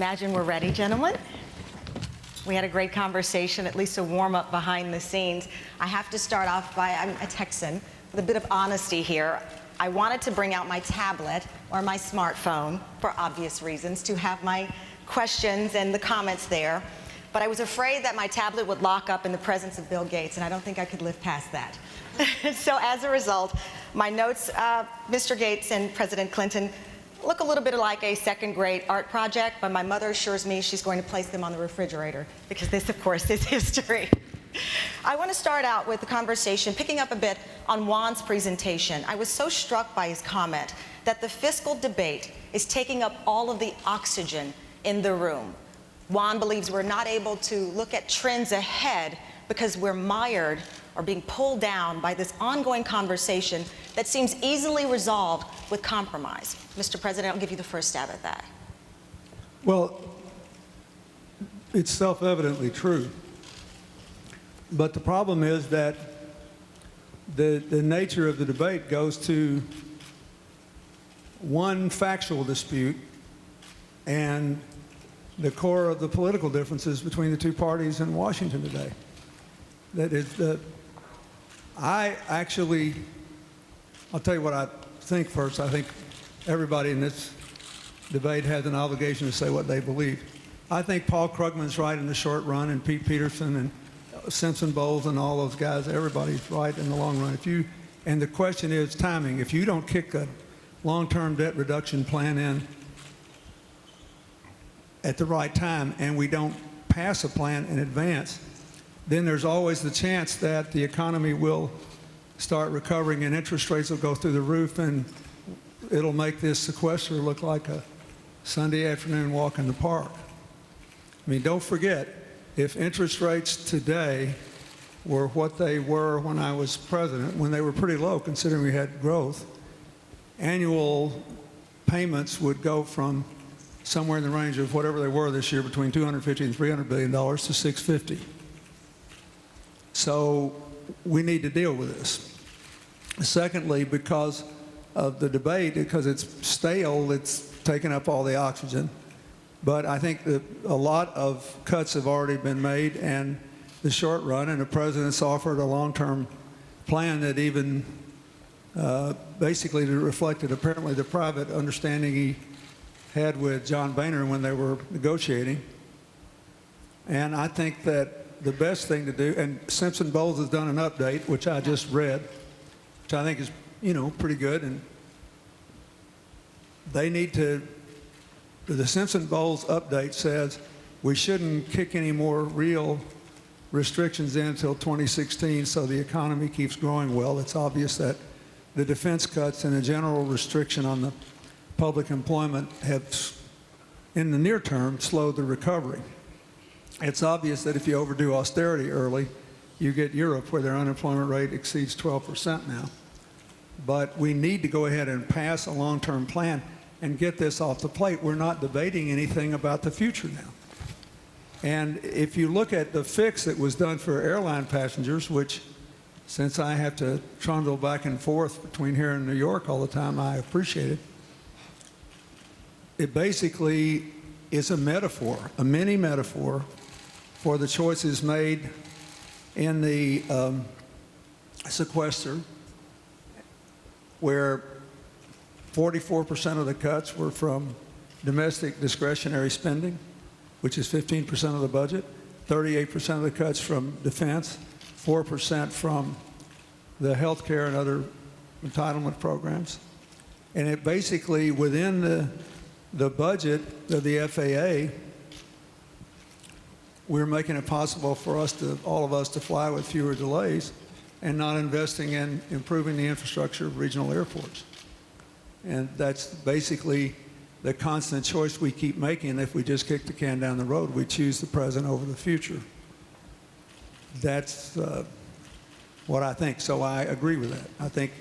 imagine we're ready, gentlemen. We had a great conversation, at least a warm-up behind the scenes. I have to start off by, I'm a Texan, with a bit of honesty here. I wanted to bring out my tablet or my smartphone, for obvious reasons, to have my questions and the comments there. But I was afraid that my tablet would lock up in the presence of Bill Gates, and I don't think I could live past that. So as a result, my notes, Mr. Gates and President Clinton, look a little bit like a second-grade art project, but my mother assures me she's going to place them on the refrigerator, because this, of course, is history. I want to start out with the conversation, picking up a bit on Juan's presentation. I was so struck by his comment that the fiscal debate is taking up all of the oxygen in the room. Juan believes we're not able to look at trends ahead because we're mired or being pulled down by this ongoing conversation that seems easily resolved with compromise. Mr. President, I'll give you the first stab at that. Well, it's self-evidently true. But the problem is that the nature of the debate goes to one factual dispute and the core of the political differences between the two parties in Washington today. That is, I'll tell you what I think first. I think everybody in this debate has an obligation to say what they believe. I think Paul Krugman's right in the short run, and Pete Peterson and Simpson Bowles and all those guys, everybody's right in the long run. And the question is timing. If you don't kick a long-term debt reduction plan in at the right time and we don't pass a plan in advance, then there's always the chance that the economy will start recovering and interest rates will go through the roof, and it'll make this sequester look like a Sunday afternoon walk in the park. I mean, don't forget, if interest rates today were what they were when I was president, when they were pretty low considering we had growth, annual payments would go from somewhere in the range of whatever they were this year, between $250 and $300 billion, to $650. So we need to deal with this. Secondly, because of the debate, because it's stale, it's taken up all the oxygen. But I think that a lot of cuts have already been made in the short run, and the president's offered a long-term plan that even basically reflected apparently the private understanding he had with John Boehner when they were negotiating. And I think that the best thing to do, and Simpson Bowles has done an update, which I just read, which I think is, pretty good, and they need to, the Simpson Bowles update says we shouldn't kick any more real restrictions in until 2016 so the economy keeps growing well. It's obvious that the defense cuts and a general restriction on the public employment have, in the near term, slowed the recovery. It's obvious that if you overdo austerity early, you get Europe, where their unemployment rate exceeds 12% now. But we need to go ahead and pass a long-term plan and get this off the plate. We're not debating anything about the future now. And if you look at the fix that was done for airline passengers, which, since I have to trundle back and forth between here and New York all the time, I appreciate it. It basically is a metaphor, a mini metaphor, for the choices made in the sequester, where 44% of the cuts were from domestic discretionary spending, which is 15% of the budget, 38% of the cuts from defense, 4% from the health care and other entitlement programs. And it basically, within the budget of the FAA, we're making it possible for all of us to fly with fewer delays and not investing in improving the infrastructure of regional airports. And that's basically the constant choice we keep making. If we just kick the can down the road, we choose the present over the future. That's what I think. So I agree with that. I think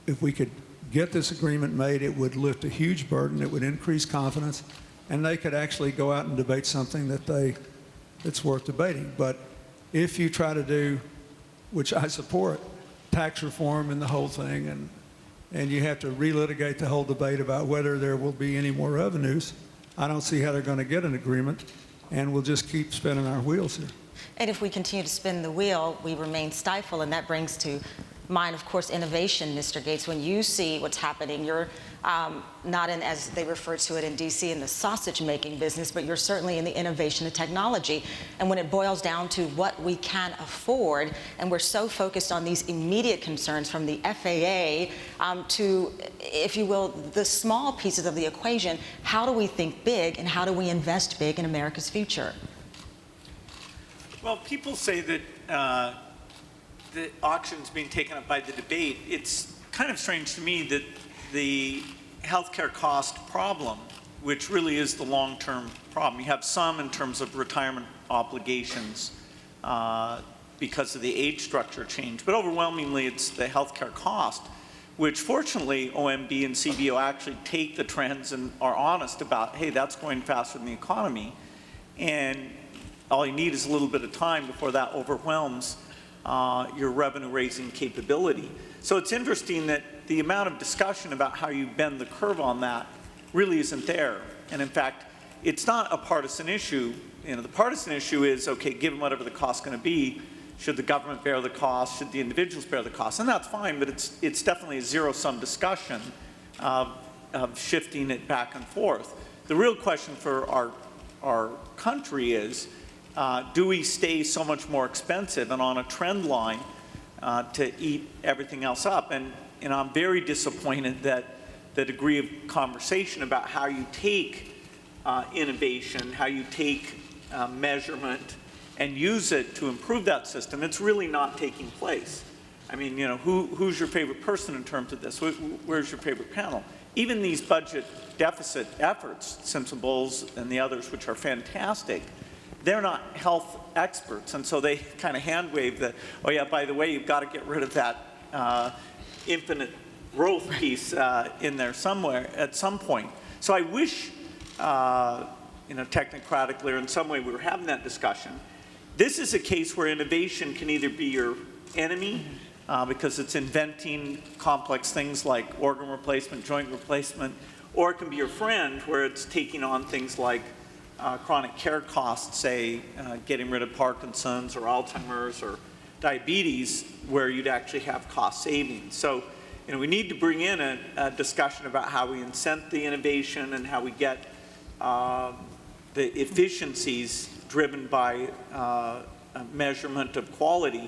if we could get this agreement made, it would lift a huge burden, it would increase confidence, and they could actually go out and debate something that's worth debating. But if you try to do, which I support, tax reform and the whole thing, and you have to relitigate the whole debate about whether there will be any more revenues, I don't see how they're going to get an agreement, and we'll just keep spinning our wheels here. And if we continue to spin the wheel, we remain stifled, and that brings to mind, of course, innovation, Mr. Gates. When you see what's happening, you're not in, as they refer to it in D.C., in the sausage-making business, but you're certainly in the innovation of technology. And when it boils down to what we can afford, and we're so focused on these immediate concerns from the FAA to, if you will, the small pieces of the equation, how do we think big, and how do we invest big in America's future? Well, people say that the auction's being taken up by the debate. It's kind of strange to me that the healthcare cost problem, which really is the long-term problem, you have some in terms of retirement obligations because of the age structure change, but overwhelmingly it's the healthcare cost, which fortunately OMB and CBO actually take the trends and are honest about, hey, that's going faster than the economy, and all you need is a little bit of time before that overwhelms your revenue-raising capability. So it's interesting that the amount of discussion about how you bend the curve on that really isn't there. And in fact, it's not a partisan issue. You know, the partisan issue is, okay, given whatever the cost's going to be, should the government bear the cost? Should the individuals bear the cost? And that's fine, but it's definitely a zero-sum discussion of shifting it back and forth. The real question for our country is, do we stay so much more expensive and on a trend line to eat everything else up? And I'm very disappointed that the degree of conversation about how you take innovation, how you take measurement and use it to improve that system, it's really not taking place. I mean, you know, who's your favorite person in terms of this? Where's your favorite panel? Even these budget deficit efforts, Simpson-Bowles and the others, which are fantastic, they're not health experts, and so they kind of hand wave that, oh yeah, by the way, you've got to get rid of that infinite growth piece in there somewhere at some point. So I wish, you know, technocratically or in some way we were having that discussion. This is a case where innovation can either be your enemy because it's inventing complex things like organ replacement, joint replacement, or it can be your friend where it's taking on things like chronic care costs, say getting rid of Parkinson's or Alzheimer's or diabetes, where you'd actually have cost savings. So, you know, we need to bring in a discussion about how we incent the innovation and how we get the efficiencies driven by a measurement of quality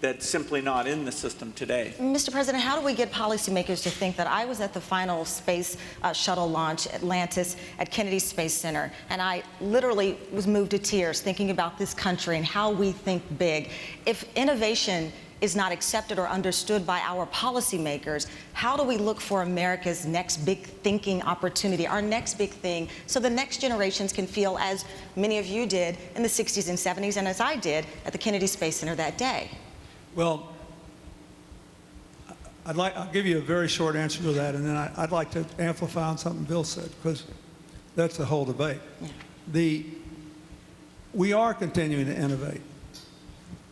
that's simply not in the system today. Mr. President, how do we get policymakers to think that I was at the final space shuttle launch, Atlantis, at Kennedy Space Center, and I literally was moved to tears thinking about this country and how we think big. If innovation is not accepted or understood by our policymakers, how do we look for America's next big thinking opportunity, our next big thing, so the next generations can feel as many of you did in the 60s and 70s, and as I did at the Kennedy Space Center that day? Well, I'll give you a very short answer to that, and then I'd like to amplify on something Bill said, because that's the whole debate. Yeah. We are continuing to innovate.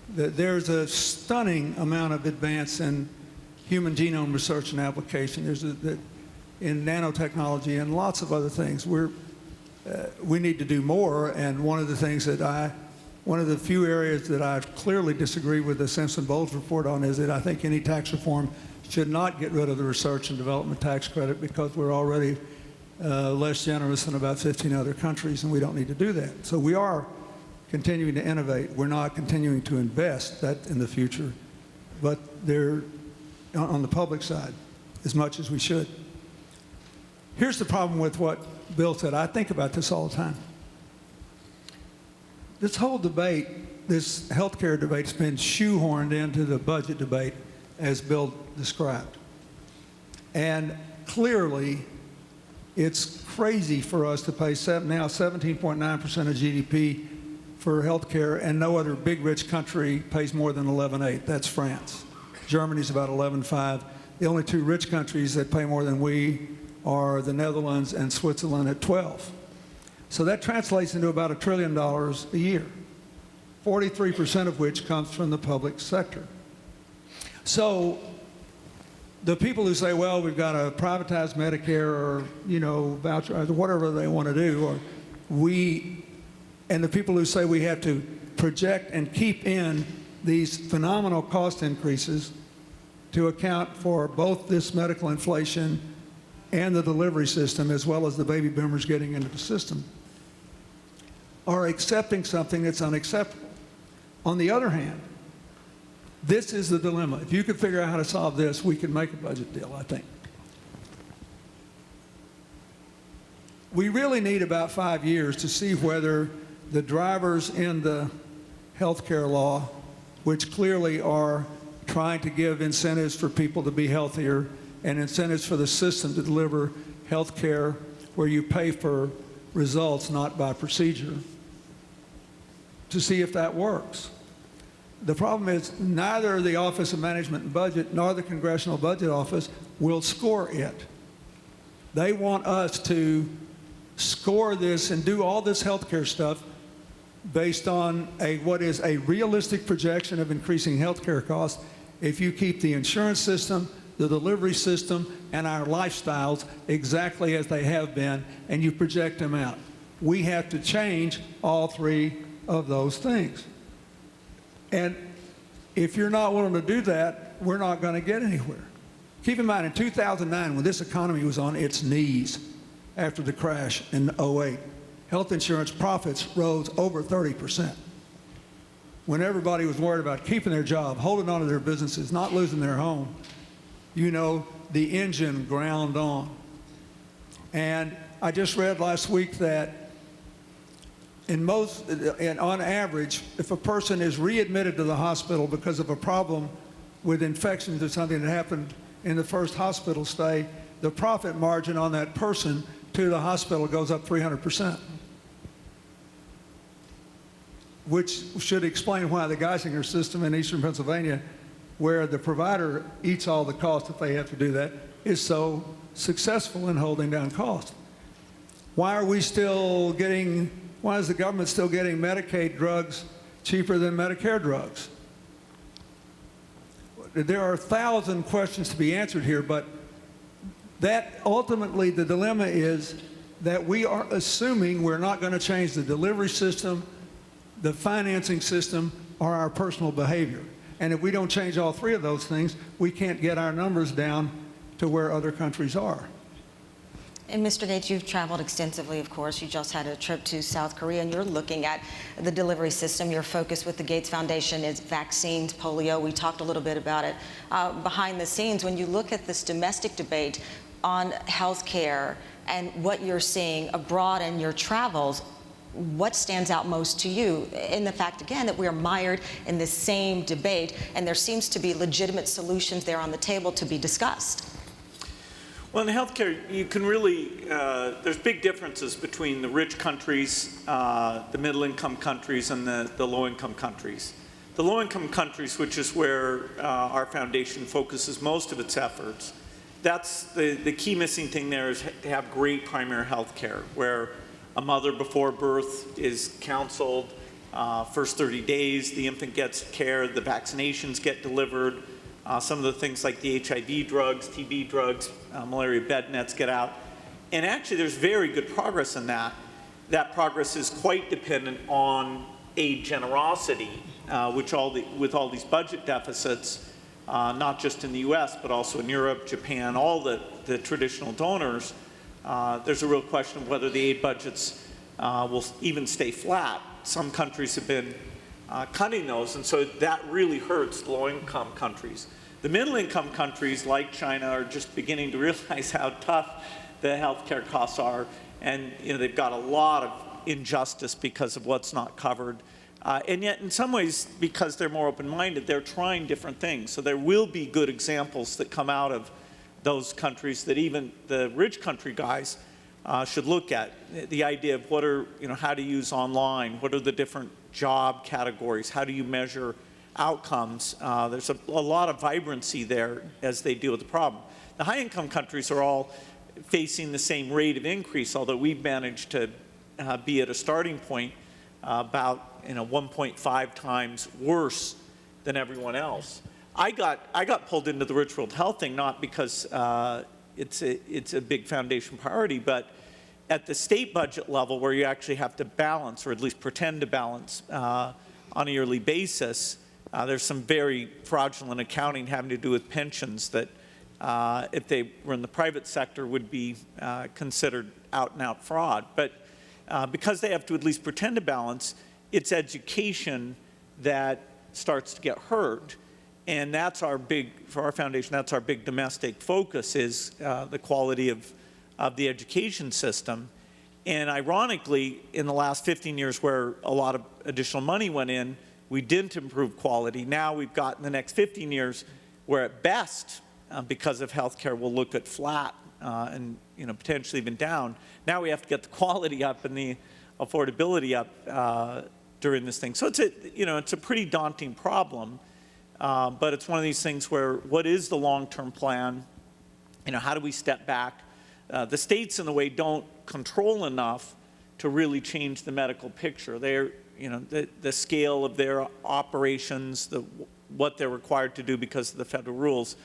There's a stunning amount of advance in human genome research and application. There's in nanotechnology and lots of other things. We need to do more, and one of the things that one of the few areas that I clearly disagree with the Simpson-Bowles report on is that I think any tax reform should not get rid of the research and development tax credit, because we're already less generous than about 15 other countries, and we don't need to do that. So we are continuing to innovate. We're not continuing to invest that in the future, but they're on the public side as much as we should. Here's the problem with what Bill said. I think about this all the time. This whole debate, this healthcare debate, has been shoehorned into the budget debate, as Bill described. And clearly, it's crazy for us to pay now 17.9% of GDP for healthcare, and no other big rich country pays more than 11.8. That's France. Germany's about 11.5. The only two rich countries that pay more than we are the Netherlands and Switzerland at 12. So that translates into about $1 trillion a year, 43% of which comes from the public sector. So the people who say, well, we've got to privatize Medicare or, voucher, or whatever they want to do, or and the people who say we have to project and keep in these phenomenal cost increases to account for both this medical inflation and the delivery system, as well as the baby boomers getting into the system, are accepting something that's unacceptable. On the other hand, this is the dilemma. If you could figure out how to solve this, we can make a budget deal, I think. We really need about 5 years to see whether the drivers in the health care law, which clearly are trying to give incentives for people to be healthier and incentives for the system to deliver health care where you pay for results, not by procedure, to see if that works. The problem is neither the Office of Management and Budget nor the Congressional Budget Office will score it. They want us to score this and do all this healthcare stuff based on what is a realistic projection of increasing healthcare costs if you keep the insurance system, the delivery system, and our lifestyles exactly as they have been, and you project them out. We have to change all three of those things. And if you're not willing to do that, we're not going to get anywhere. Keep in mind, in 2009, when this economy was on its knees after the crash in '08, health insurance profits rose over 30%. When everybody was worried about keeping their job, holding on to their businesses, not losing their home, the engine ground on. And I just read last week that on average, if a person is readmitted to the hospital because of a problem with infections or something that happened in the first hospital stay, the profit margin on that person to the hospital goes up 300%, which should explain why the Geisinger system in eastern Pennsylvania, where the provider eats all the cost if they have to do that, is so successful in holding down costs. Why is the government still getting Medicaid drugs cheaper than Medicare drugs? There are 1,000 questions to be answered here, but that ultimately the dilemma is that we are assuming we're not going to change the delivery system, the financing system, or our personal behavior. And if we don't change all three of those things, we can't get our numbers down to where other countries are. And Mr. Gates, you've traveled extensively, of course. You just had a trip to South Korea, and you're looking at the delivery system. Your focus with the Gates Foundation is vaccines, polio. We talked a little bit about it behind the scenes. When you look at this domestic debate on health care and what you're seeing abroad in your travels, what stands out most to you in the fact, again, that we are mired in this same debate, and there seems to be legitimate solutions there on the table to be discussed? Well, in healthcare, you can really, there's big differences between the rich countries, the middle-income countries, and the low-income countries. The low-income countries, which is where our foundation focuses most of its efforts, that's the key missing thing there is to have great primary health care, where a mother before birth is counseled, first 30 days, the infant gets care, the vaccinations get delivered, some of the things like the HIV drugs, TB drugs, malaria bed nets get out. And actually there's very good progress in that. That progress is quite dependent on aid generosity, which with all these budget deficits, not just in the US, but also in Europe, Japan, all the traditional donors, there's a real question of whether the aid budgets will even stay flat. Some countries have been cutting those, and so that really hurts the low-income countries. The middle-income countries, like China, are just beginning to realize how tough the healthcare costs are, and they've got a lot of injustice because of what's not covered. And yet, in some ways, because they're more open-minded, they're trying different things. So there will be good examples that come out of those countries that even the rich country guys should look at. The idea of how to use online, what are the different job categories, how do you measure outcomes. There's a lot of vibrancy there as they deal with the problem. The high-income countries are all facing the same rate of increase, although we've managed to be at a starting point about 1.5 times worse than everyone else. I got pulled into the Rich World Health thing not because it's a big foundation priority, but at the state budget level where you actually have to balance, or at least pretend to balance on a yearly basis, there's some very fraudulent accounting having to do with pensions that if they were in the private sector would be considered out and out fraud. But because they have to at least pretend to balance, it's education that starts to get hurt. And that's our for our foundation, that's our big domestic focus, is the quality of the education system. And ironically, in the last 15 years where a lot of additional money went in, we didn't improve quality. Now we've got in the next 15 years where at best, because of healthcare, we'll look at flat and potentially even down. Now we have to get the quality up and the affordability up during this thing. So it's a pretty daunting problem. But it's one of these things where what is the long-term plan? How do we step back? The states, in a way, don't control enough to really change the medical picture. They're, the scale of their operations, what they're required to do because of the federal rules.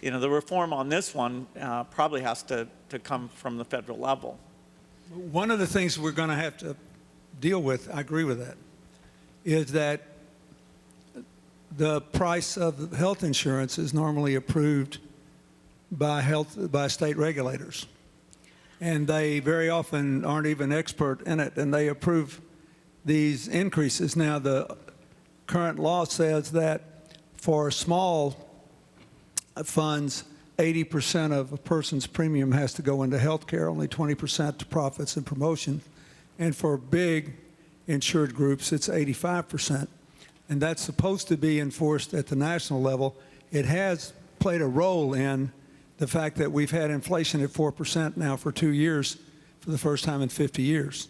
The reform on this one probably has to come from the federal level. One of the things we're going to have to deal with, I agree with that, is that the price of health insurance is normally approved by state regulators. And they very often aren't even expert in it, and they approve these increases. Now, the current law says that for small funds, 80% of a person's premium has to go into health care, only 20% to profits and promotion. And for big insured groups, it's 85%. And that's supposed to be enforced at the national level. It has played a role in the fact that we've had inflation at 4% now for 2 years, for the first time in 50 years.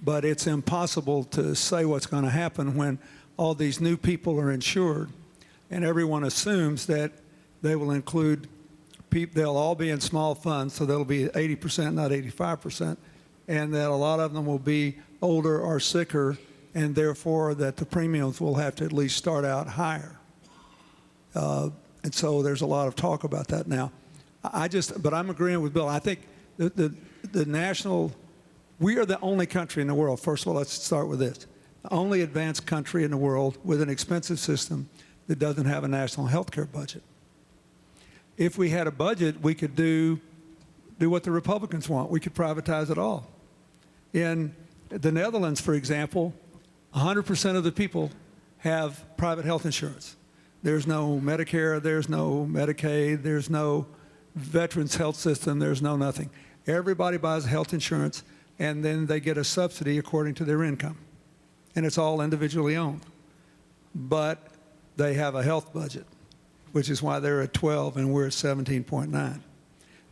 But it's impossible to say what's going to happen when all these new people are insured, and everyone assumes that they will include people, they'll all be in small funds, so they'll be 80%, not 85%, and that a lot of them will be older or sicker, and therefore that the premiums will have to at least start out higher. And so there's a lot of talk about that now. But I'm agreeing with Bill. I think the national, we are the only country in the world, first of all, let's start with this, the only advanced country in the world with an expensive system that doesn't have a national health care budget. If we had a budget, we could do what the Republicans want. We could privatize it all. In the Netherlands, for example, 100% of the people have private health insurance. There's no Medicare, there's no Medicaid, there's no veterans health system, there's no nothing. Everybody buys health insurance, and then they get a subsidy according to their income. And it's all individually owned. But they have a health budget, which is why they're at 12 and we're at 17.9.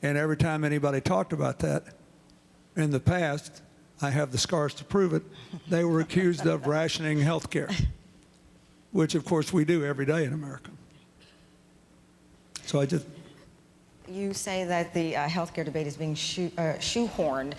And every time anybody talked about that in the past, I have the scars to prove it, they were accused of rationing health care, which of course we do every day in America. So You say that the healthcare debate is being shoehorned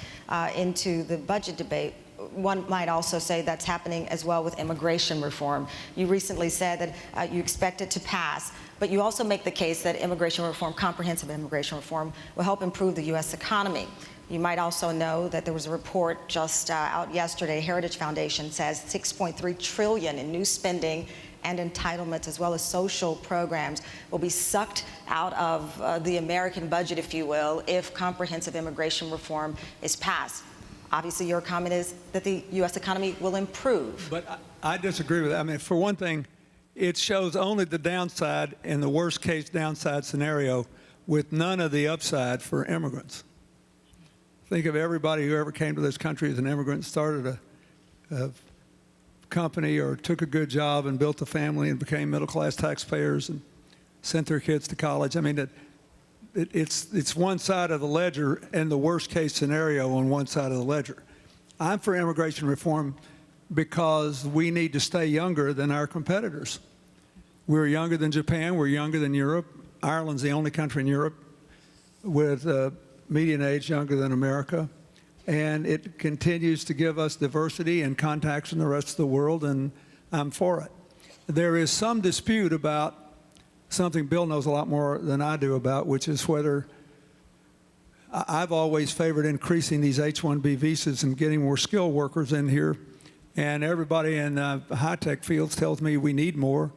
into the budget debate. One might also say that's happening as well with immigration reform. You recently said that you expect it to pass, but you also make the case that immigration reform, comprehensive immigration reform, will help improve the U.S. economy. You might also know that there was a report just out yesterday, Heritage Foundation says $6.3 trillion in new spending and entitlements, as well as social programs, will be sucked out of the American budget, if you will, if comprehensive immigration reform is passed. Obviously, your comment is that the U.S. economy will improve. But I disagree with that. I mean, for one thing, it shows only the downside in the worst case downside scenario with none of the upside for immigrants. Think of everybody who ever came to this country as an immigrant, started a company or took a good job and built a family and became middle-class taxpayers and sent their kids to college. I mean, it's one side of the ledger and the worst-case scenario on one side of the ledger. I'm for immigration reform because we need to stay younger than our competitors. We're younger than Japan. We're younger than Europe. Ireland's the only country in Europe with median age younger than America. And it continues to give us diversity and contacts from the rest of the world, and I'm for it. There is some dispute about something Bill knows a lot more than I do about, which is whether I've always favored increasing these H-1B visas and getting more skilled workers in here. And everybody in high-tech fields tells me we need more.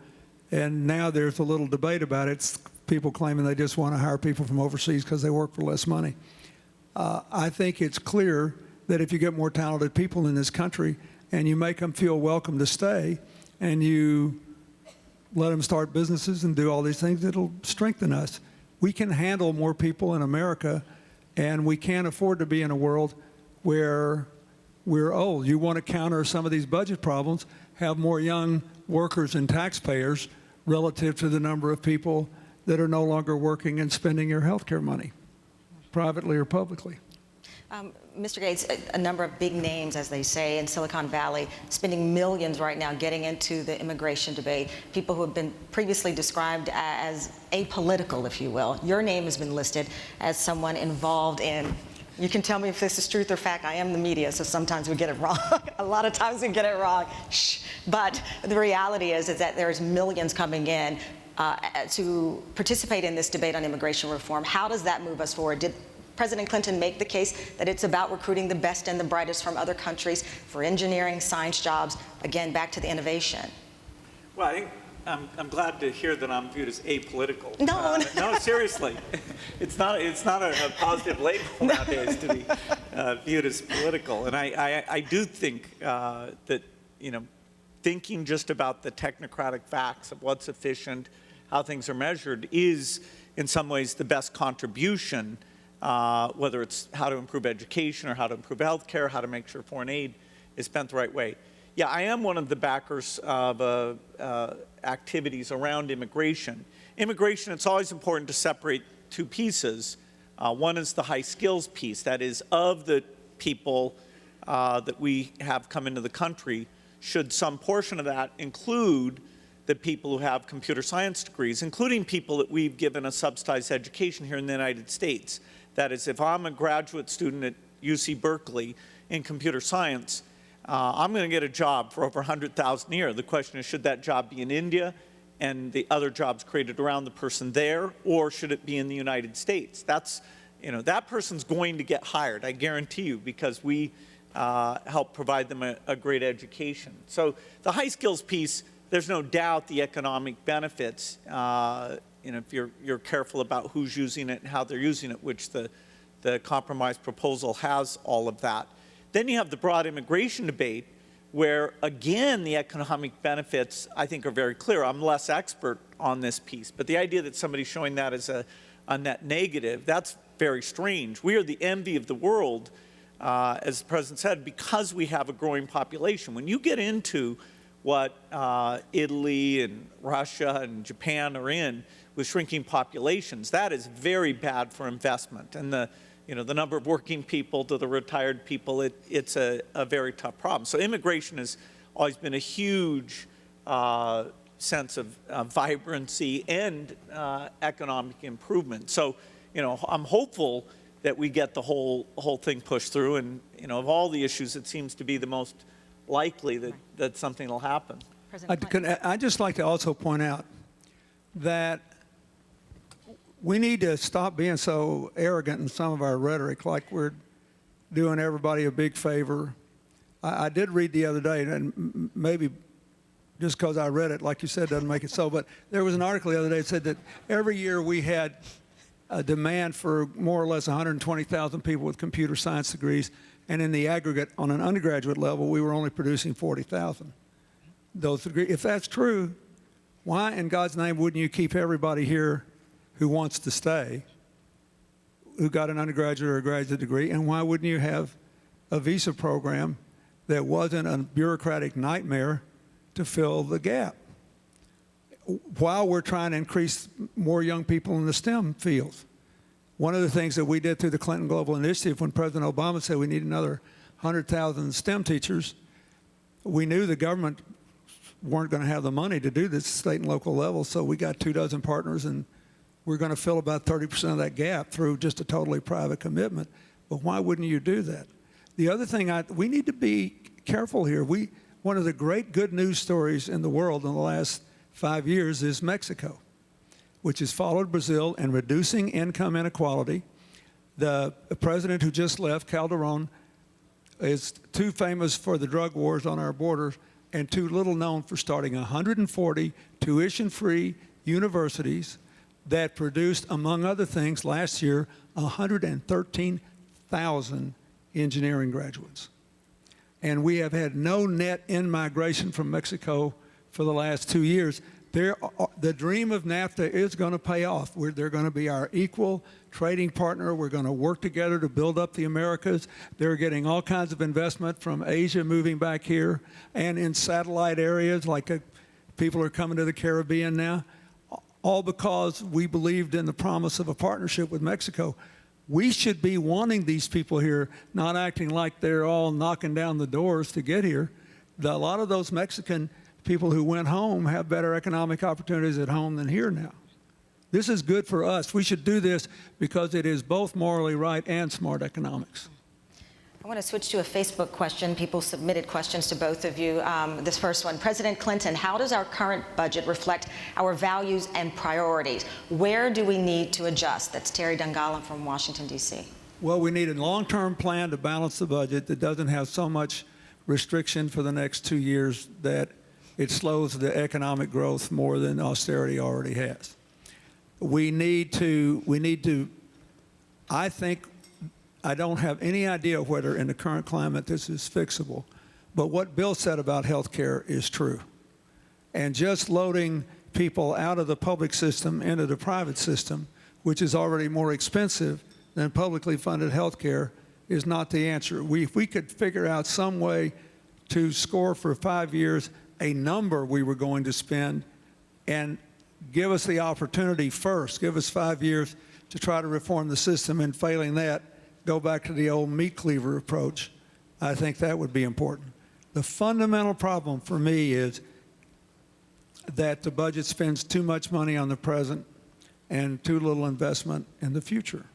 And now there's a little debate about it. It's people claiming they just want to hire people from overseas because they work for less money. I think it's clear that if you get more talented people in this country and you make them feel welcome to stay and you let them start businesses and do all these things, it'll strengthen us. We can handle more people in America, and we can't afford to be in a world where we're old. You want to counter some of these budget problems, have more young workers and taxpayers relative to the number of people that are no longer working and spending your health care money, privately or publicly. Mr. Gates, a number of big names, as they say, in Silicon Valley, spending millions right now getting into the immigration debate, people who have been previously described as apolitical, if you will. Your name has been listed as someone involved in, you can tell me if this is truth or fact, I am the media, so sometimes we get it wrong. A lot of times we get it wrong. Shh. But the reality is that there's millions coming in to participate in this debate on immigration reform. How does that move us forward? Did President Clinton make the case that it's about recruiting the best and the brightest from other countries for engineering, science jobs, again, back to the innovation? Well, I think I'm glad to hear that I'm viewed as apolitical. No, no, seriously, it's not a positive label nowadays to be viewed as political. And I do think that, you know, thinking just about the technocratic facts of what's efficient, how things are measured, is in some ways the best contribution. Whether it's how to improve education or how to improve health care, how to make sure foreign aid is spent the right way. Yeah, I am one of the backers of activities around immigration. Immigration, it's always important to separate two pieces. One is the high skills piece, that is, of the people that we have come into the country, should some portion of that include the people who have computer science degrees, including people that we've given a subsidized education here in the United States. That is, if I'm a graduate student at UC Berkeley in computer science, I'm going to get a job for over $100,000 a year. The question is, should that job be in India and the other jobs created around the person there, or should it be in the United States? That's, you know, that person's going to get hired, I guarantee you, because we help provide them a great education. So the high skills piece, there's no doubt the economic benefits, you know, if you're careful about who's using it and how they're using it, which the compromise proposal has all of that. Then you have the broad immigration debate, where, again, the economic benefits, I think, are very clear. I'm less expert on this piece, but the idea that somebody's showing that as a net negative, that's very strange. We are the envy of the world, as the President said, because we have a growing population. When you get into what Italy and Russia and Japan are in with shrinking populations, that is very bad for investment. And the number of working people to the retired people, it's a very tough problem. So immigration has always been a huge sense of vibrancy and economic improvement. So, you know, I'm hopeful that we get the whole thing pushed through. And, you know, of all the issues, it seems to be the most likely that something will happen. I'd just like to also point out that we need to stop being so arrogant in some of our rhetoric, like we're doing everybody a big favor. I did read the other day, and maybe just because I read it, like you said, doesn't make it so, but there was an article the other day that said that every year we had a demand for more or less 120,000 people with computer science degrees, and in the aggregate, on an undergraduate level, we were only producing 40,000. Those degrees. If that's true, why in God's name wouldn't you keep everybody here who wants to stay, who got an undergraduate or a graduate degree, and why wouldn't you have a visa program that wasn't a bureaucratic nightmare to fill the gap? While we're trying to increase more young people in the STEM fields. One of the things that we did through the Clinton Global Initiative, when President Obama said we need another 100,000 STEM teachers, we knew the government weren't going to have the money to do this at state and local level, so we got 24 partners, and we're going to fill about 30% of that gap through just a totally private commitment. But why wouldn't you do that? The other thing, we need to be careful here. One of the great good news stories in the world in the last 5 years is Mexico. which has followed Brazil in reducing income inequality. The president who just left, Calderon, is too famous for the drug wars on our borders and too little known for starting 140 tuition-free universities that produced, among other things, last year, 113,000 engineering graduates. And we have had no net in-migration from Mexico for the last 2 years. The dream of NAFTA is going to pay off. They're going to be our equal trading partner. We're going to work together to build up the Americas. They're getting all kinds of investment from Asia moving back here, and in satellite areas like people are coming to the Caribbean now, all because we believed in the promise of a partnership with Mexico. We should be wanting these people here, not acting like they're all knocking down the doors to get here. A lot of those Mexican people who went home have better economic opportunities at home than here now. This is good for us. We should do this because it is both morally right and smart economics. I want to switch to a Facebook question. People submitted questions to both of you. This first one, President Clinton, how does our current budget reflect our values and priorities? Where do we need to adjust? That's Terry Dungallen from Washington, D.C. Well, we need a long-term plan to balance the budget that doesn't have so much restriction for the next 2 years that it slows the economic growth more than austerity already has. We need to, I think, I don't have any idea whether in the current climate this is fixable, but what Bill said about health care is true. And just loading people out of the public system into the private system, which is already more expensive than publicly funded health care, is not the answer. If we could figure out some way to score for 5 years a number we were going to spend and give us the opportunity first, give us 5 years to try to reform the system, and failing that, go back to the old meat cleaver approach, I think that would be important. The fundamental problem for me is that the budget spends too much money on the present and too little investment in the future.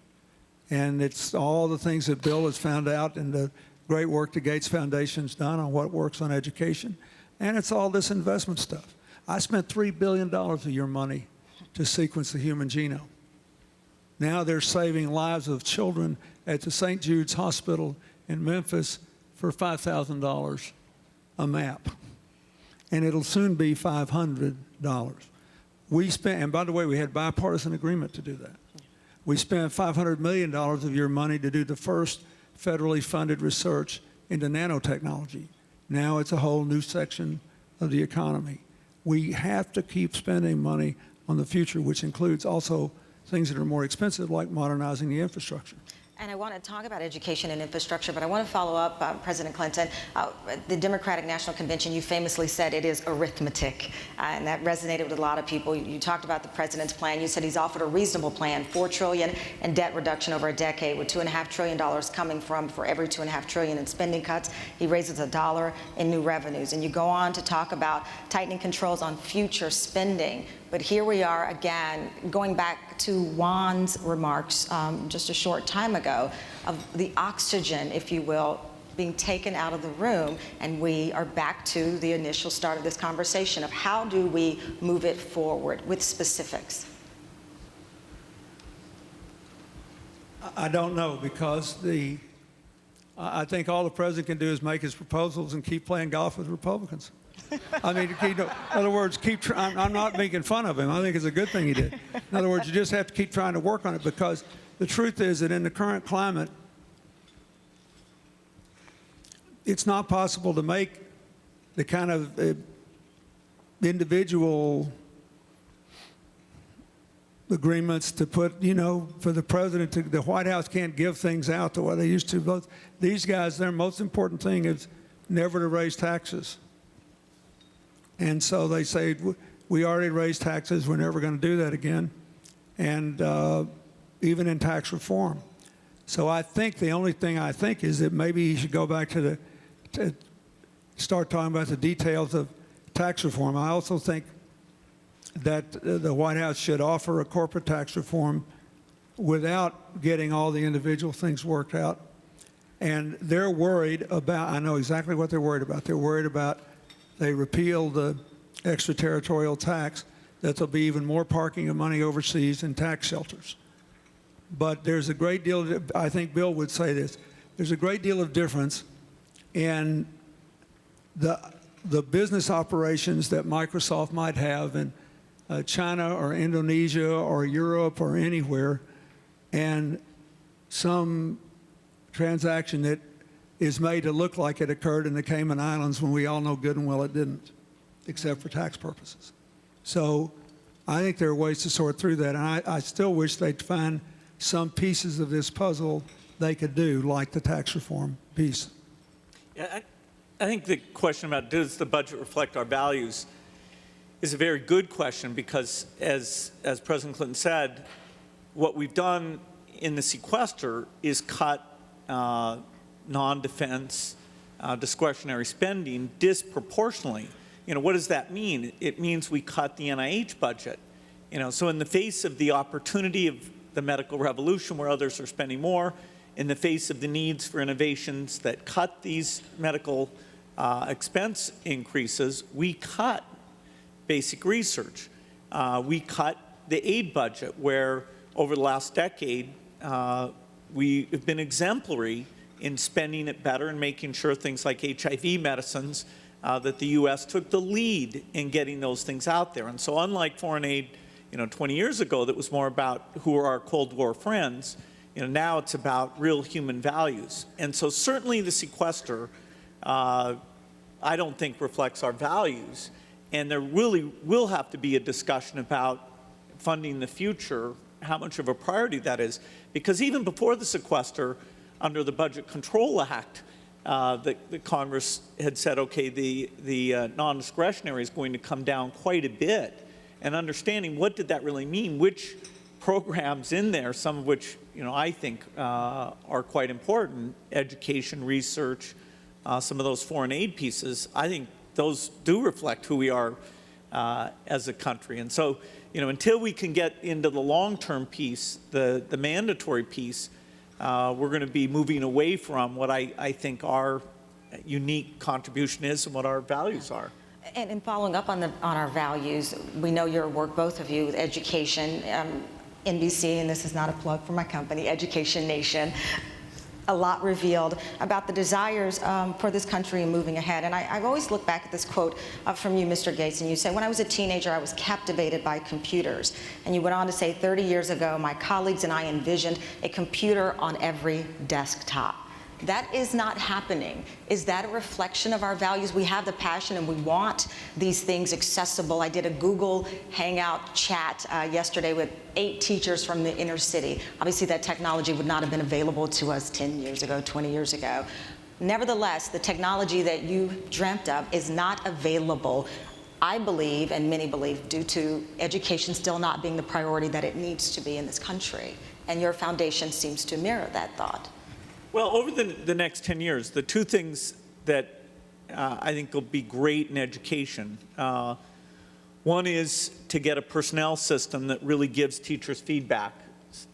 And it's all the things that Bill has found out and the great work the Gates Foundation's done on what works on education. And it's all this investment stuff. I spent $3 billion of your money to sequence the human genome. Now they're saving lives of children at the St. Jude's Hospital in Memphis for $5,000 a map. And it'll soon be $500. We spent, and by the way, we had bipartisan agreement to do that. We spent $500 million of your money to do the first federally funded research into nanotechnology. Now it's a whole new section of the economy. We have to keep spending money on the future, which includes also things that are more expensive, like modernizing the infrastructure. And I want to talk about education and infrastructure, but I want to follow up, President Clinton. The Democratic National Convention, you famously said it is arithmetic, and that resonated with a lot of people. You talked about the president's plan. You said he's offered a reasonable plan, $4 trillion in debt reduction over a decade, with $2.5 trillion coming from for every $2.5 trillion in spending cuts. He raises $1 in new revenues. And you go on to talk about tightening controls on future spending. But here we are again, going back to Juan's remarks just a short time ago, of the oxygen, if you will, being taken out of the room, and we are back to the initial start of this conversation of how do we move it forward with specifics? I don't know, because I think all the president can do is make his proposals and keep playing golf with Republicans. I mean, in other words, I'm not making fun of him. I think it's a good thing he did. In other words, you just have to keep trying to work on it, because the truth is that in the current climate, it's not possible to make the kind of individual agreements to put, for the president the White House can't give things out the way they used to. Both these guys, their most important thing is never to raise taxes. And so they say, we already raised taxes, we're never going to do that again, and even in tax reform. So I think the only thing I think is that maybe he should go back to start talking about the details of tax reform. I also think that the White House should offer a corporate tax reform without getting all the individual things worked out. And they're worried about, I know exactly what they're worried about. They're worried about, they repealed the extraterritorial tax. that there'll be even more parking of money overseas in tax shelters. But there's a great deal, I think Bill would say this, there's a great deal of difference in the business operations that Microsoft might have in China or Indonesia or Europe or anywhere, and some transaction that is made to look like it occurred in the Cayman Islands when we all know good and well it didn't, except for tax purposes. So I think there are ways to sort through that, and I still wish they'd find some pieces of this puzzle they could do, like the tax reform piece. Yeah, I think the question about does the budget reflect our values is a very good question, because as President Clinton said, what we've done in the sequester is cut non-defense discretionary spending disproportionately. You know, what does that mean? It means we cut the NIH budget. You know, so in the face of the opportunity of the medical revolution where others are spending more, in the face of the needs for innovations that cut these medical expense increases, we cut basic research. We cut the aid budget, where over the last decade, we have been exemplary in spending it better and making sure things like HIV medicines, that the U.S. took the lead in getting those things out there. And so unlike foreign aid, 20 years ago that was more about who are our Cold War friends, now it's about real human values. And so certainly the sequester, I don't think reflects our values. And there really will have to be a discussion about funding the future, how much of a priority that is. Because even before the sequester, under the Budget Control Act, the Congress had said, okay, the non-discretionary is going to come down quite a bit. And understanding what did that really mean, which programs in there, some of which I think are quite important, education, research, some of those foreign aid pieces, I think those do reflect who we are as a country. And so, until we can get into the long-term piece, the mandatory piece, we're going to be moving away from what I think our unique contribution is and what our values are. And following up on our values, we know your work, both of you, with education, NBC, and this is not a plug for my company, Education Nation, a lot revealed about the desires for this country and moving ahead. And I've always looked back at this quote from you, Mr. Gates, and you say, when I was a teenager, I was captivated by computers. And you went on to say, 30 years ago, my colleagues and I envisioned a computer on every desktop. That is not happening. Is that a reflection of our values? We have the passion and we want these things accessible. I did a Google Hangout chat yesterday with 8 teachers from the inner city. Obviously that technology would not have been available to us 10 years ago, 20 years ago. Nevertheless, the technology that you dreamt of is not available, I believe, and many believe, due to education still not being the priority that it needs to be in this country. And your foundation seems to mirror that thought. Well, over the next 10 years, the two things that I think will be great in education, one is to get a personnel system that really gives teachers feedback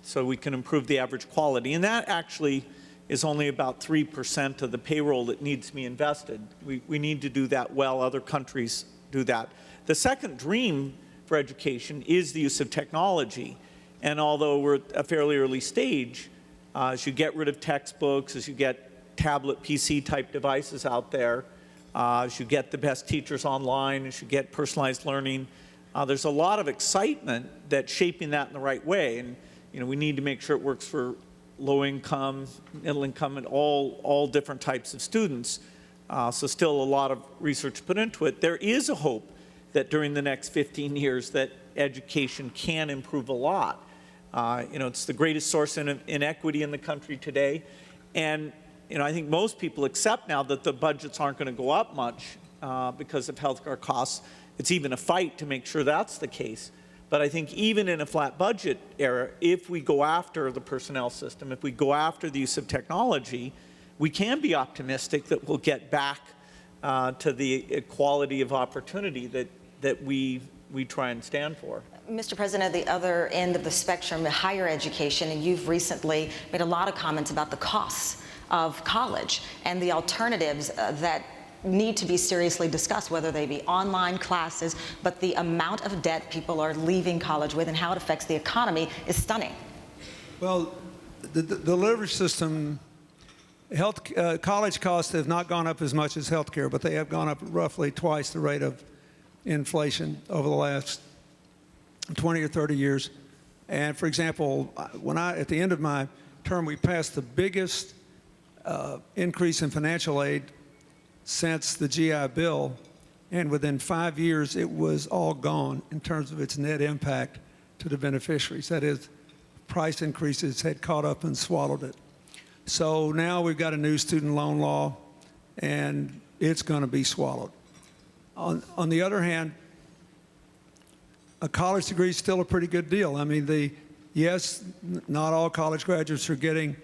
so we can improve the average quality. And that actually is only about 3% of the payroll that needs to be invested. We need to do that well. Other countries do that. The second dream for education is the use of technology. And although we're at a fairly early stage, as you get rid of textbooks, as you get tablet PC type devices out there, as you get the best teachers online, as you get personalized learning, there's a lot of excitement that's shaping that in the right way. And we need to make sure it works for low income, middle income, and all different types of students. So still a lot of research put into it. There is a hope that during the next 15 years that education can improve a lot. It's the greatest source of inequity in the country today. And, I think most people accept now that the budgets aren't going to go up much because of healthcare costs. It's even a fight to make sure that's the case. But I think even in a flat budget era, if we go after the personnel system, if we go after the use of technology, we can be optimistic that we'll get back to the equality of opportunity that we try and stand for. Mr. President, at the other end of the spectrum, higher education, and you've recently made a lot of comments about the costs of college and the alternatives that need to be seriously discussed, whether they be online classes, but the amount of debt people are leaving college with and how it affects the economy is stunning. Well, the leverage system, college costs have not gone up as much as healthcare, but they have gone up roughly twice the rate of inflation over the last 20 or 30 years. And for example, at the end of my term, we passed the biggest increase in financial aid since the GI Bill, and within 5 years, it was all gone in terms of its net impact to the beneficiaries. That is, price increases had caught up and swallowed it. So now we've got a new student loan law, and it's going to be swallowed. On the other hand, a college degree is still a pretty good deal. I mean, yes, not all college graduates are getting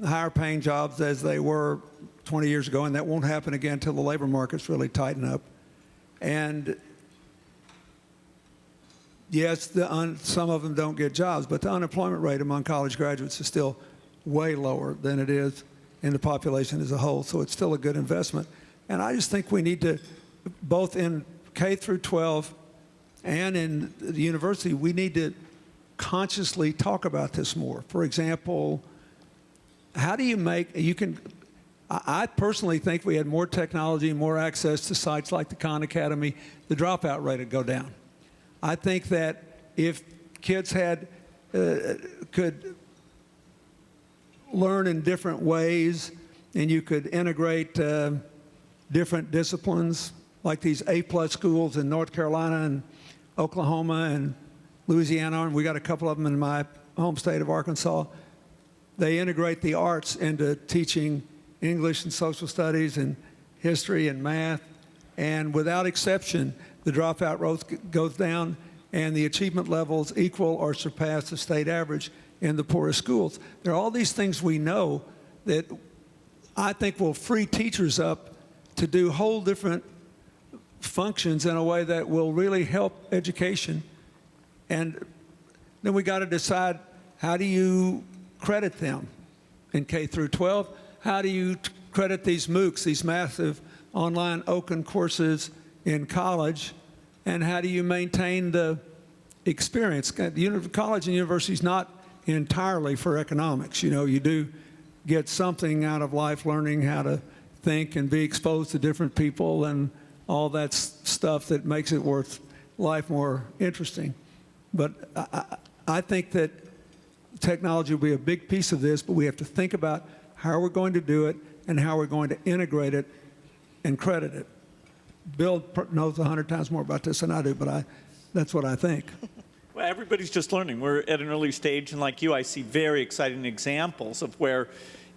higher paying jobs as they were 20 years ago, and that won't happen again until the labor markets really tighten up. And yes, some of them don't get jobs, but the unemployment rate among college graduates is still way lower than it is in the population as a whole, so it's still a good investment. And I just think we need to, both in K through 12 and in the university, we need to consciously talk about this more. For example, how do you I personally think if we had more technology and more access to sites like the Khan Academy, the dropout rate would go down. I think that if kids could learn in different ways, and you could integrate different disciplines, like these A+ schools in North Carolina and Oklahoma and Louisiana, and we got a couple of them in my home state of Arkansas. They integrate the arts into teaching English and social studies and history and math, and without exception, the dropout rate goes down and the achievement levels equal or surpass the state average in the poorest schools. There are all these things we know that I think will free teachers up to do whole different functions in a way that will really help education. And then we got to decide, how do you credit them in K through 12? How do you credit these MOOCs, these massive online open courses in college? And how do you maintain the experience? College and university is not entirely for economics. You know, you do get something out of life, learning how to think and be exposed to different people and all that stuff that makes it worth life more interesting. But I think that technology will be a big piece of this, but we have to think about how we're going to do it and how we're going to integrate it and credit it. Bill knows 100 times more about this than I do, but that's what I think. Well, everybody's just learning. We're at an early stage, and like you, I see very exciting examples of where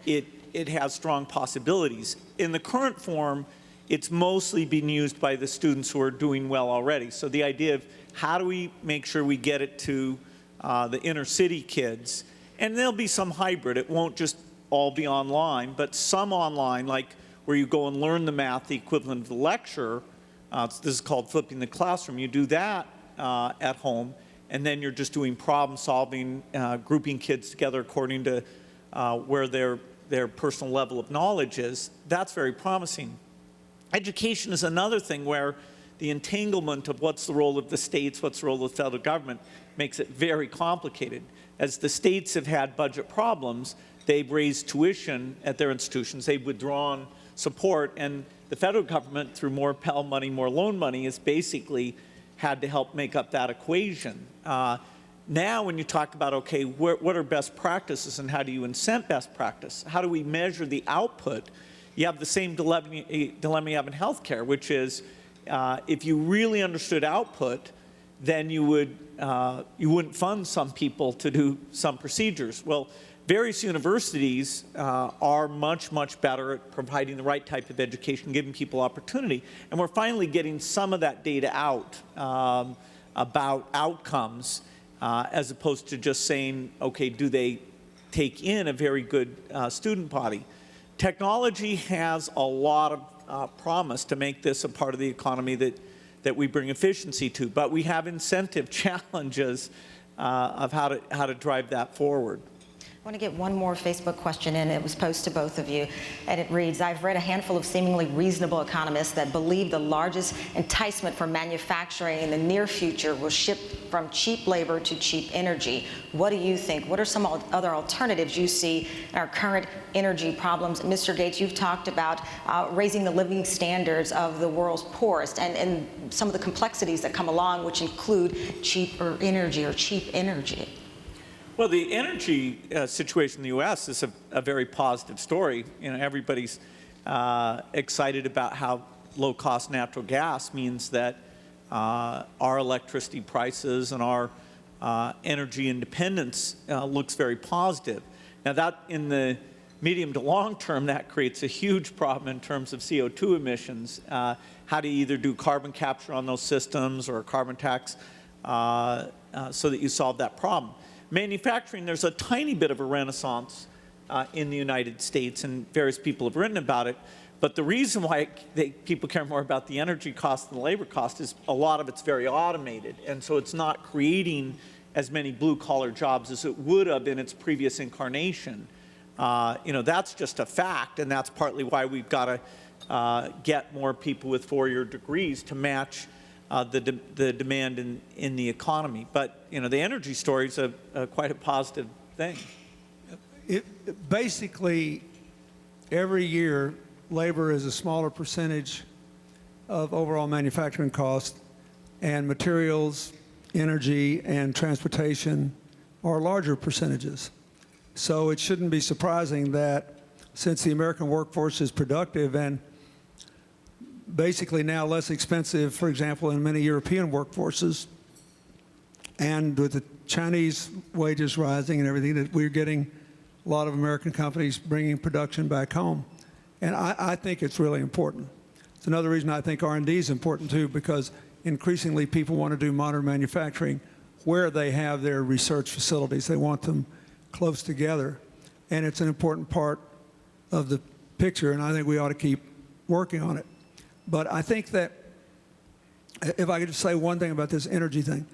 it has strong possibilities. In the current form, it's mostly being used by the students who are doing well already. So the idea of how do we make sure we get it to the inner city kids, and there'll be some hybrid. It won't just all be online, but some online, like where you go and learn the math, the equivalent of the lecture. This is called flipping the classroom. You do that at home, and then you're just doing problem solving, grouping kids together according to where their personal level of knowledge is. That's very promising. Education is another thing where the entanglement of what's the role of the states, what's the role of the federal government, makes it very complicated. As the states have had budget problems, they've raised tuition at their institutions, they've withdrawn support, and the federal government, through more Pell money, more loan money, has basically had to help make up that equation. Now when you talk about, okay, what are best practices and how do you incent best practice? How do we measure the output? You have the same dilemma you have in healthcare, which is if you really understood output, then you wouldn't fund some people to do some procedures. Well, various universities are much, much better at providing the right type of education, giving people opportunity. And we're finally getting some of that data out about outcomes as opposed to just saying, okay, do they take in a very good student body? Technology has a lot of promise to make this a part of the economy that we bring efficiency to, but we have incentive challenges of how to drive that forward. I want to get one more Facebook question in. It was posed to both of you, and it reads, I've read a handful of seemingly reasonable economists that believe the largest enticement for manufacturing in the near future will shift from cheap labor to cheap energy. What do you think? What are some other alternatives you see in our current energy problems? Mr. Gates, you've talked about raising the living standards of the world's poorest and some of the complexities that come along, which include cheaper energy or cheap energy. Well, the energy situation in the U.S. is a very positive story. You know, everybody's excited about how low-cost natural gas means that our electricity prices and our energy independence looks very positive. Now, that in the medium to long term, that creates a huge problem in terms of CO2 emissions. How do you either do carbon capture on those systems or a carbon tax so that you solve that problem? Manufacturing, there's a tiny bit of a renaissance in the United States, and various people have written about it. But the reason why people care more about the energy cost than the labor cost is a lot of it's very automated, and so it's not creating as many blue-collar jobs as it would have in its previous incarnation. You know, that's just a fact, and that's partly why we've got to get more people with four-year degrees to match the demand in the economy. But, you know, the energy story is quite a positive thing. Basically, every year, labor is a smaller percentage of overall manufacturing cost, and materials, energy, and transportation are larger percentages. So it shouldn't be surprising that since the American workforce is productive and basically now less expensive, for example, in many European workforces, and with the Chinese wages rising and everything, that we're getting a lot of American companies bringing production back home. And I think it's really important. It's another reason I think R&D is important too, because increasingly people want to do modern manufacturing where they have their research facilities. They want them close together. And it's an important part of the picture, and I think we ought to keep working on it. But I think that, if I could just say one thing about this energy thing,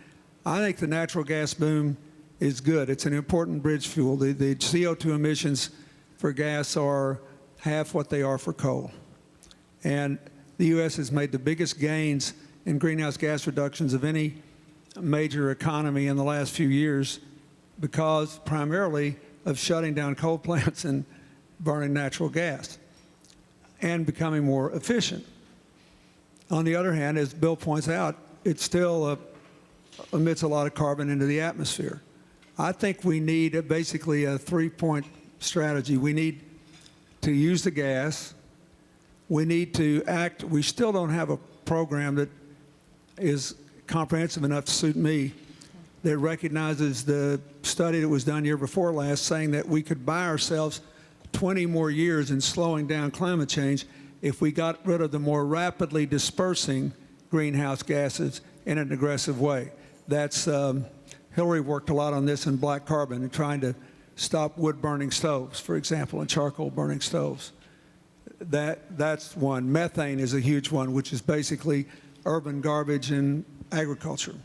I think the natural gas boom is good. It's an important bridge fuel. The CO2 emissions for gas are half what they are for coal. And the U.S. has made the biggest gains in greenhouse gas reductions of any major economy in the last few years because primarily of shutting down coal plants and burning natural gas and becoming more efficient. On the other hand, as Bill points out, it still emits a lot of carbon into the atmosphere. I think we need basically a three-point strategy. We need to use the gas. We need to act. We still don't have a program that is comprehensive enough to suit me, that recognizes the study that was done year before last saying that we could buy ourselves 20 more years in slowing down climate change if we got rid of the more rapidly dispersing greenhouse gases in an aggressive way. That's Hillary worked a lot on this in black carbon and trying to stop wood-burning stoves, for example, and charcoal-burning stoves. That's one. Methane is a huge one, which is basically urban garbage in agriculture.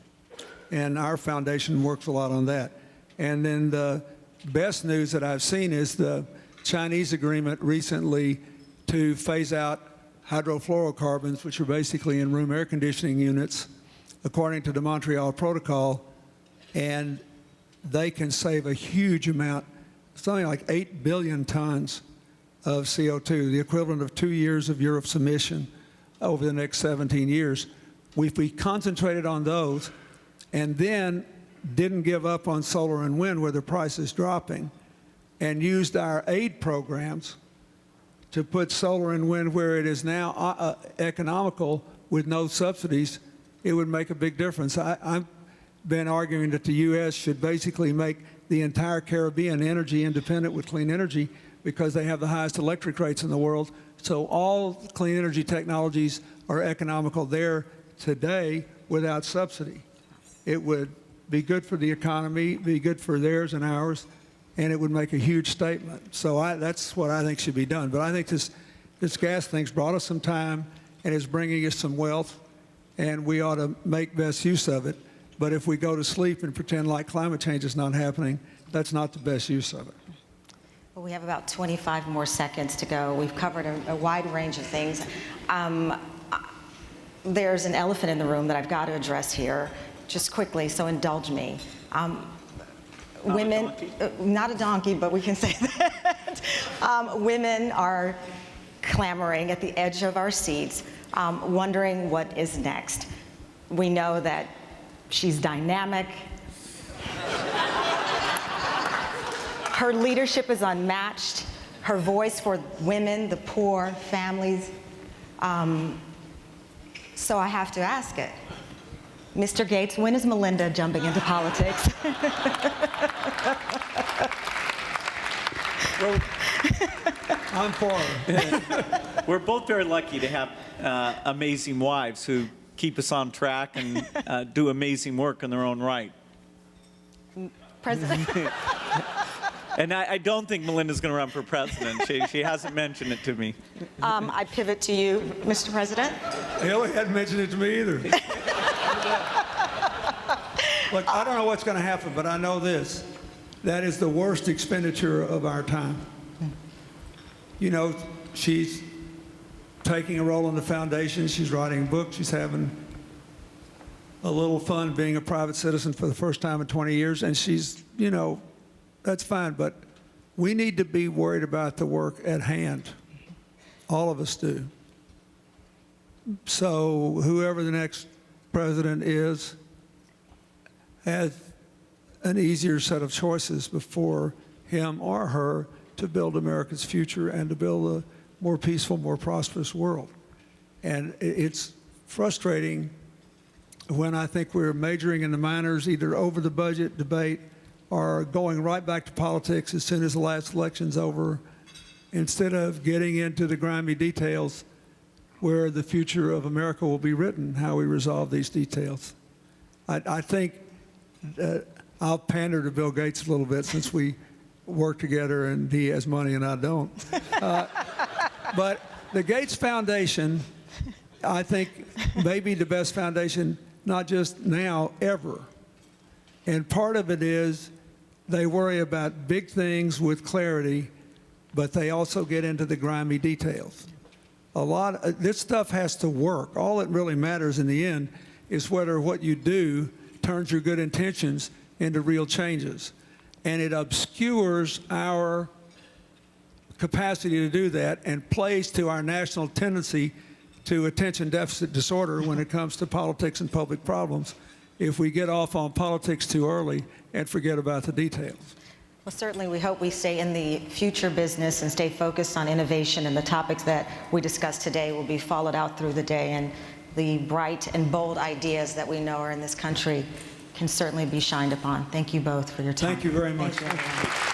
And our foundation works a lot on that. And then the best news that I've seen is the Chinese agreement recently to phase out hydrofluorocarbons, which are basically in room air conditioning units, according to the Montreal Protocol, and they can save a huge amount, something like 8 billion tons of CO2, the equivalent of 2 years of Europe's emission over the next 17 years. If we concentrated on those and then didn't give up on solar and wind where the price is dropping and used our aid programs to put solar and wind where it is now economical with no subsidies, it would make a big difference. I've been arguing that the U.S. should basically make the entire Caribbean energy independent with clean energy because they have the highest electric rates in the world. So all clean energy technologies are economical there today without subsidy. It would be good for the economy, be good for theirs and ours, and it would make a huge statement. So that's what I think should be done. But I think this gas thing's brought us some time and is bringing us some wealth, and we ought to make best use of it. But if we go to sleep and pretend like climate change is not happening, that's not the best use of it. Well, we have about 25 more seconds to go. We've covered a wide range of things. There's an elephant in the room that I've got to address here, just quickly, so indulge me. Women, not a donkey, but we can say that. Women are clamoring at the edge of our seats, wondering what is next. We know that she's dynamic. Her leadership is unmatched. Her voice for women, the poor, families. So I have to ask it. Mr. Gates, when is Melinda jumping into politics? I'm for her. We're both very lucky to have amazing wives who keep us on track and do amazing work in their own right. President? And I don't think Melinda's going to run for president. She hasn't mentioned it to me. I pivot to you, Mr. President. Hillary hadn't mentioned it to me either. Look, I don't know what's going to happen, but I know this. That is the worst expenditure of our time. You know, she's taking a role in the foundation. She's writing books. She's having a little fun being a private citizen for the first time in 20 years. And she's, you know, that's fine. But we need to be worried about the work at hand. All of us do. So whoever the next president is has an easier set of choices before him or her to build America's future and to build a more peaceful, more prosperous world. And it's frustrating when I think we're majoring in the minors, either over the budget debate or going right back to politics as soon as the last election's over, instead of getting into the grimy details where the future of America will be written, how we resolve these details. I think I'll pander to Bill Gates a little bit since we work together and he has money and I don't. But the Gates Foundation, I think, may be the best foundation, not just now, ever. And part of it is they worry about big things with clarity, but they also get into the grimy details. This stuff has to work. All that really matters in the end is whether what you do turns your good intentions into real changes. And it obscures our capacity to do that and plays to our national tendency to attention deficit disorder when it comes to politics and public problems if we get off on politics too early and forget about the details. Well, certainly we hope we stay in the future business and stay focused on innovation, and the topics that we discussed today will be followed out through the day, and the bright and bold ideas that we know are in this country can certainly be shined upon. Thank you both for your time. Thank you very much. Thank you, everyone.